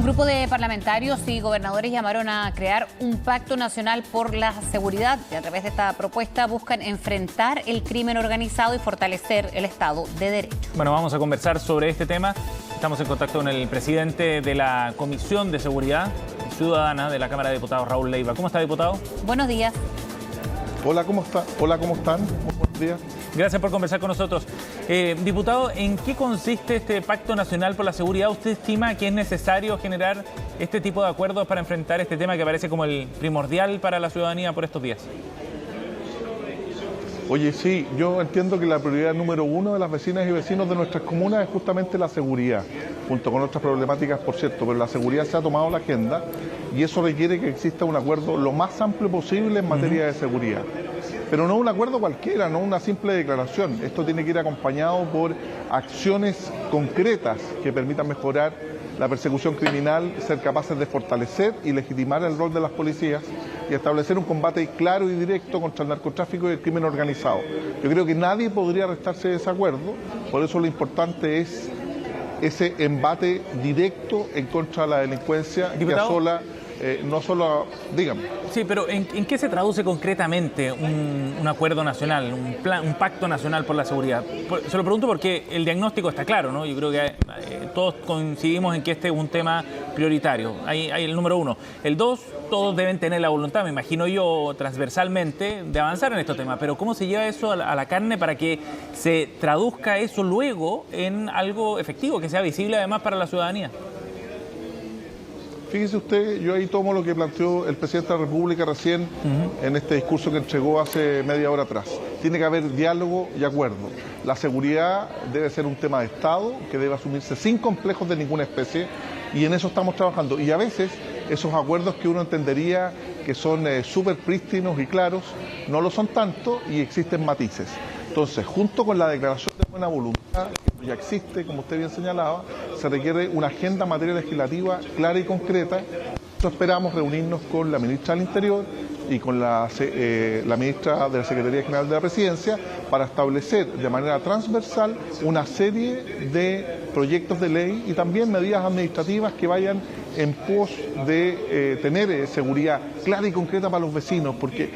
Un grupo de parlamentarios y gobernadores llamaron a crear un pacto nacional por la seguridad y a través de esta propuesta buscan enfrentar el crimen organizado y fortalecer el Estado de Derecho. Bueno, vamos a conversar sobre este tema. Estamos en contacto con el presidente de la Comisión de Seguridad Ciudadana de la Cámara de Diputados, Raúl Leiva. ¿Cómo está, diputado? Buenos días. Hola, ¿cómo está? Hola, ¿cómo están? Muy buenos días. Gracias por conversar con nosotros. Diputado, ¿en qué consiste este Pacto Nacional por la Seguridad? ¿Usted estima que es necesario generar este tipo de acuerdos para enfrentar este tema que parece como el primordial para la ciudadanía por estos días? Oye, sí, yo entiendo que la prioridad número uno de las vecinas y vecinos de nuestras comunas es justamente la seguridad, junto con otras problemáticas, por cierto, pero la seguridad se ha tomado la agenda y eso requiere que exista un acuerdo lo más amplio posible en materia de seguridad. Pero no un acuerdo cualquiera, no una simple declaración. Esto tiene que ir acompañado por acciones concretas que permitan mejorar la persecución criminal, ser capaces de fortalecer y legitimar el rol de las policías y establecer un combate claro y directo contra el narcotráfico y el crimen organizado. Yo creo que nadie podría restarse de ese acuerdo, por eso lo importante es ese embate directo en contra de la delincuencia que asola, no solo, dígame. Sí, pero ¿en qué se traduce concretamente un acuerdo nacional, un pacto nacional por la seguridad? Se lo pregunto porque el diagnóstico está claro, ¿no? Yo creo que todos coincidimos en que este es un tema prioritario. Hay el número uno. El dos, todos deben tener la voluntad, me imagino yo, transversalmente, de avanzar en estos temas. Pero ¿cómo se lleva eso a la carne para que se traduzca eso luego en algo efectivo, que sea visible además para la ciudadanía? Fíjese usted, yo ahí tomo lo que planteó el presidente de la República recién en este discurso que entregó hace media hora atrás. Tiene que haber diálogo y acuerdo. La seguridad debe ser un tema de Estado que debe asumirse sin complejos de ninguna especie y en eso estamos trabajando. Y a veces esos acuerdos que uno entendería que son súper prístinos y claros, no lo son tanto y existen matices. Entonces, junto con la declaración de buena voluntad, que ya existe, como usted bien señalaba, se requiere una agenda en materia legislativa clara y concreta. Nosotros esperamos reunirnos con la ministra del Interior y con la ministra de la Secretaría General de la Presidencia para establecer de manera transversal una serie de proyectos de ley y también medidas administrativas que vayan en pos de tener seguridad clara y concreta para los vecinos, porque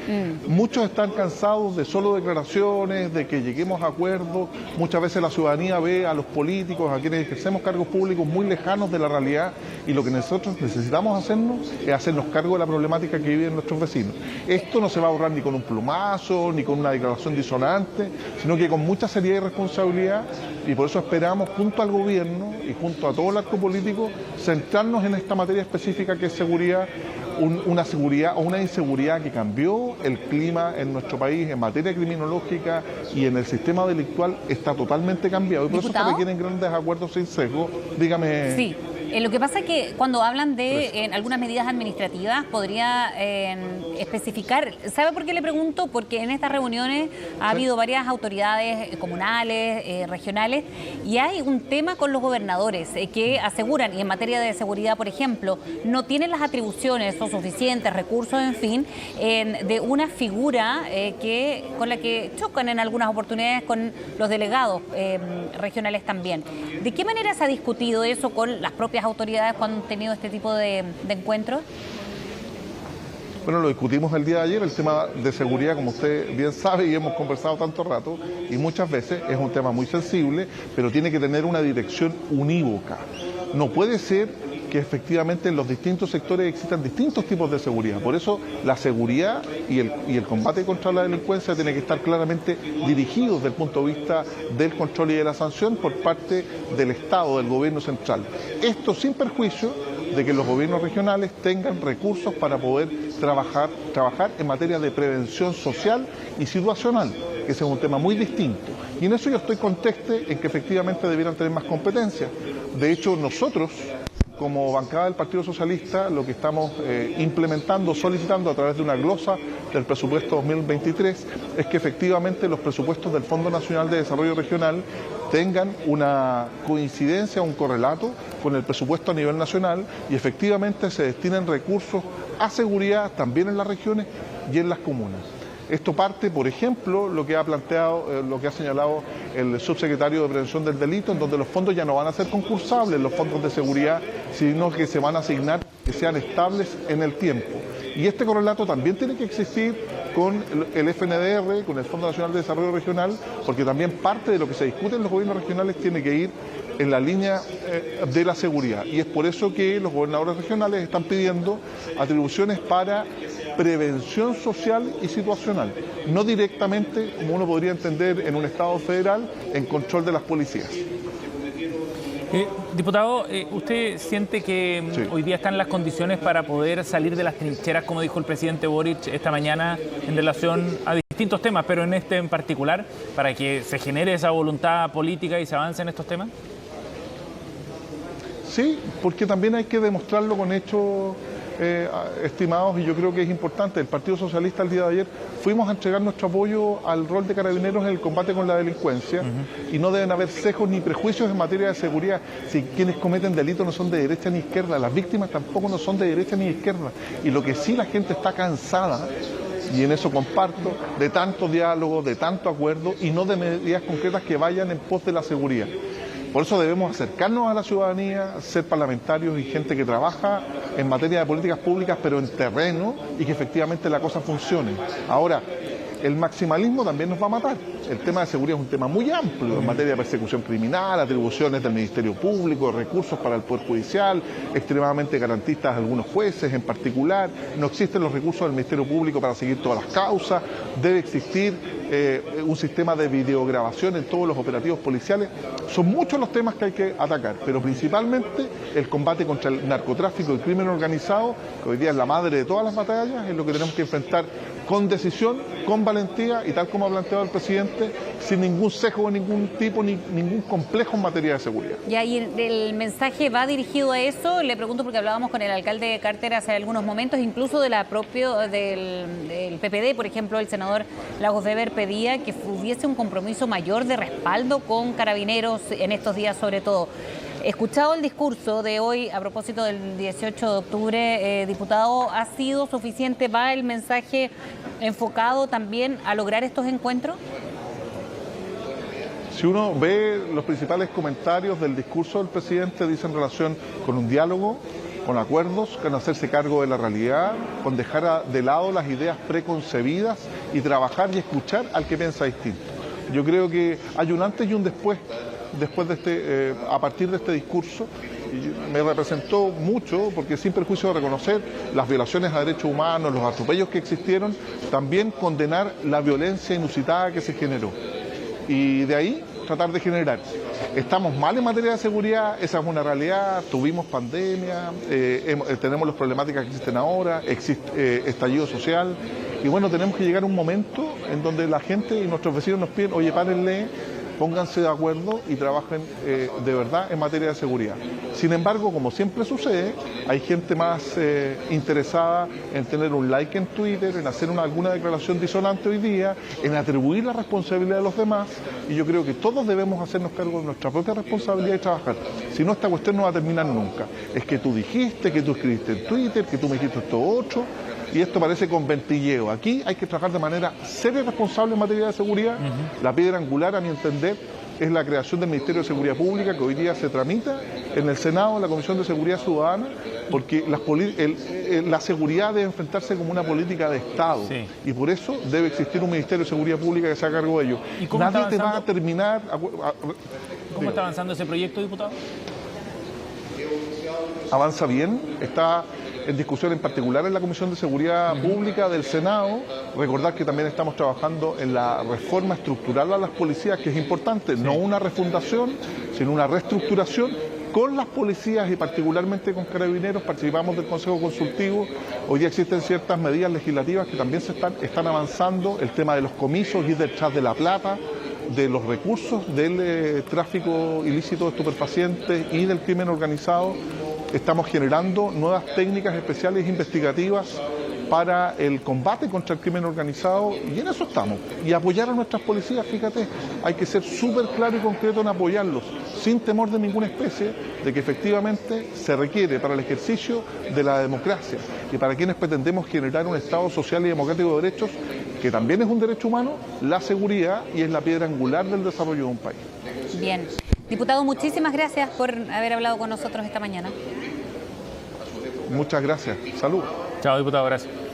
muchos están cansados de solo declaraciones, de que lleguemos a acuerdos. Muchas veces la ciudadanía ve a los políticos, a quienes ejercemos cargos públicos, muy lejanos de la realidad, y lo que nosotros necesitamos es hacernos cargo de la problemática que viven nuestros vecinos. Esto no se va a ahorrar ni con un plumazo, ni con una declaración disonante, sino que con mucha seriedad y responsabilidad, y por eso esperamos, junto al gobierno y junto a todo el acto político, centrarnos en esta materia específica que es seguridad, una seguridad o una inseguridad que cambió el clima en nuestro país en materia criminológica y en el sistema delictual está totalmente cambiado y por eso se requieren grandes acuerdos sin sesgo. Dígame. Sí. Lo que pasa es que cuando hablan de algunas medidas administrativas, podría especificar. ¿Sabe por qué le pregunto? Porque en estas reuniones ha habido varias autoridades comunales, regionales, y hay un tema con los gobernadores que aseguran, y en materia de seguridad, por ejemplo, no tienen las atribuciones o suficientes recursos, en fin, de una figura con la que chocan en algunas oportunidades con los delegados regionales también. ¿De qué manera se ha discutido eso con las propias autoridades cuando han tenido este tipo de encuentros? Bueno, lo discutimos el día de ayer, el tema de seguridad, como usted bien sabe y hemos conversado tanto rato, y muchas veces es un tema muy sensible, pero tiene que tener una dirección unívoca. No puede ser que efectivamente en los distintos sectores existan distintos tipos de seguridad. Por eso la seguridad y el combate contra la delincuencia tiene que estar claramente dirigidos desde el punto de vista del control y de la sanción por parte del Estado, del gobierno central. Esto sin perjuicio de que los gobiernos regionales tengan recursos para poder trabajar en materia de prevención social y situacional, que ese es un tema muy distinto. Y en eso yo estoy conteste en que efectivamente debieran tener más competencias. De hecho, nosotros, como bancada del Partido Socialista, lo que estamos implementando, solicitando a través de una glosa del presupuesto 2023, es que efectivamente los presupuestos del Fondo Nacional de Desarrollo Regional tengan una coincidencia, un correlato con el presupuesto a nivel nacional y efectivamente se destinen recursos a seguridad también en las regiones y en las comunas. Esto parte, por ejemplo, lo que ha planteado, lo que ha señalado el subsecretario de Prevención del Delito, en donde los fondos ya no van a ser concursables, los fondos de seguridad, sino que se van a asignar que sean estables en el tiempo. Y este correlato también tiene que existir con el FNDR, con el Fondo Nacional de Desarrollo Regional, porque también parte de lo que se discute en los gobiernos regionales tiene que ir en la línea de la seguridad. Y es por eso que los gobernadores regionales están pidiendo atribuciones para prevención social y situacional, no directamente, como uno podría entender en un Estado federal, en control de las policías. Diputado, ¿usted siente que hoy día están las condiciones para poder salir de las trincheras, como dijo el presidente Boric esta mañana, en relación a distintos temas, pero en este en particular, para que se genere esa voluntad política y se avance en estos temas? Sí, porque también hay que demostrarlo con hechos estimados, y yo creo que es importante. El Partido Socialista el día de ayer fuimos a entregar nuestro apoyo al rol de Carabineros en el combate con la delincuencia, y no deben haber sesgos ni prejuicios en materia de seguridad. Si quienes cometen delitos no son de derecha ni izquierda, las víctimas tampoco no son de derecha ni izquierda, y lo que sí la gente está cansada, y en eso comparto, de tanto diálogo, de tanto acuerdo y no de medidas concretas que vayan en pos de la seguridad. Por eso debemos acercarnos a la ciudadanía, ser parlamentarios y gente que trabaja en materia de políticas públicas, pero en terreno, y que efectivamente la cosa funcione. Ahora, el maximalismo también nos va a matar. El tema de seguridad es un tema muy amplio en materia de persecución criminal, atribuciones del Ministerio Público, recursos para el Poder Judicial, extremadamente garantistas algunos jueces en particular. No existen los recursos del Ministerio Público para seguir todas las causas. Debe existir un sistema de videograbación en todos los operativos policiales. Son muchos los temas que hay que atacar, pero principalmente el combate contra el narcotráfico y el crimen organizado, que hoy día es la madre de todas las batallas, es lo que tenemos que enfrentar con decisión, con valentía, y tal como ha planteado el presidente, sin ningún sesgo de ningún tipo, ni ningún complejo en materia de seguridad. Ya, y el mensaje va dirigido a eso. Le pregunto porque hablábamos con el alcalde de Carter hace algunos momentos, incluso de la del PPD, por ejemplo, el senador Lagos Weber pedía que hubiese un compromiso mayor de respaldo con Carabineros en estos días, sobre todo. Escuchado el discurso de hoy a propósito del 18 de octubre, diputado, ¿ha sido suficiente? ¿Va el mensaje enfocado también a lograr estos encuentros? Si uno ve los principales comentarios del discurso del presidente, dicen relación con un diálogo, con acuerdos, con hacerse cargo de la realidad, con dejar de lado las ideas preconcebidas y trabajar y escuchar al que piensa distinto. Yo creo que hay un antes y un después de a partir de este discurso. Y me representó mucho, porque sin perjuicio de reconocer las violaciones a derechos humanos, los atropellos que existieron, también condenar la violencia inusitada que se generó. Y de ahí tratar de generar. Estamos mal en materia de seguridad, esa es una realidad, tuvimos pandemia, tenemos las problemáticas que existen ahora, existe estallido social, y bueno, tenemos que llegar a un momento en donde la gente y nuestros vecinos nos piden, oye, párenle, pónganse de acuerdo y trabajen de verdad en materia de seguridad. Sin embargo, como siempre sucede, hay gente más interesada en tener un like en Twitter, en hacer alguna declaración disonante hoy día, en atribuir la responsabilidad a los demás, y yo creo que todos debemos hacernos cargo de nuestra propia responsabilidad y trabajar. Si no, esta cuestión no va a terminar nunca. Es que tú dijiste, que tú escribiste en Twitter, que tú me dijiste esto otro, y esto parece conventilleo. Aquí hay que trabajar de manera seria y responsable en materia de seguridad. La piedra angular, a mi entender, es la creación del Ministerio de Seguridad Pública, que hoy día se tramita en el Senado, en la Comisión de Seguridad Ciudadana, porque la seguridad debe enfrentarse como una política de Estado, y por eso debe existir un Ministerio de Seguridad Pública que se haga cargo de ello. Nadie te va a terminar... ¿Cómo está avanzando ese proyecto, diputado? Avanza bien, está en discusión en particular en la Comisión de Seguridad Pública del Senado. Recordar que también estamos trabajando en la reforma estructural a las policías, que es importante, no una refundación, sino una reestructuración con las policías y particularmente con Carabineros. Participamos del Consejo Consultivo. Hoy día existen ciertas medidas legislativas que también están avanzando. El tema de los comisos, ir detrás de la plata, de los recursos del tráfico ilícito de estupefacientes y del crimen organizado. Estamos generando nuevas técnicas especiales investigativas para el combate contra el crimen organizado, y en eso estamos. Y apoyar a nuestras policías, fíjate, hay que ser súper claro y concreto en apoyarlos, sin temor de ninguna especie, de que efectivamente se requiere para el ejercicio de la democracia y para quienes pretendemos generar un Estado social y democrático de derechos, que también es un derecho humano, la seguridad, y es la piedra angular del desarrollo de un país. Bien. Diputado, muchísimas gracias por haber hablado con nosotros esta mañana. Muchas gracias. Salud. Chao, diputado, gracias.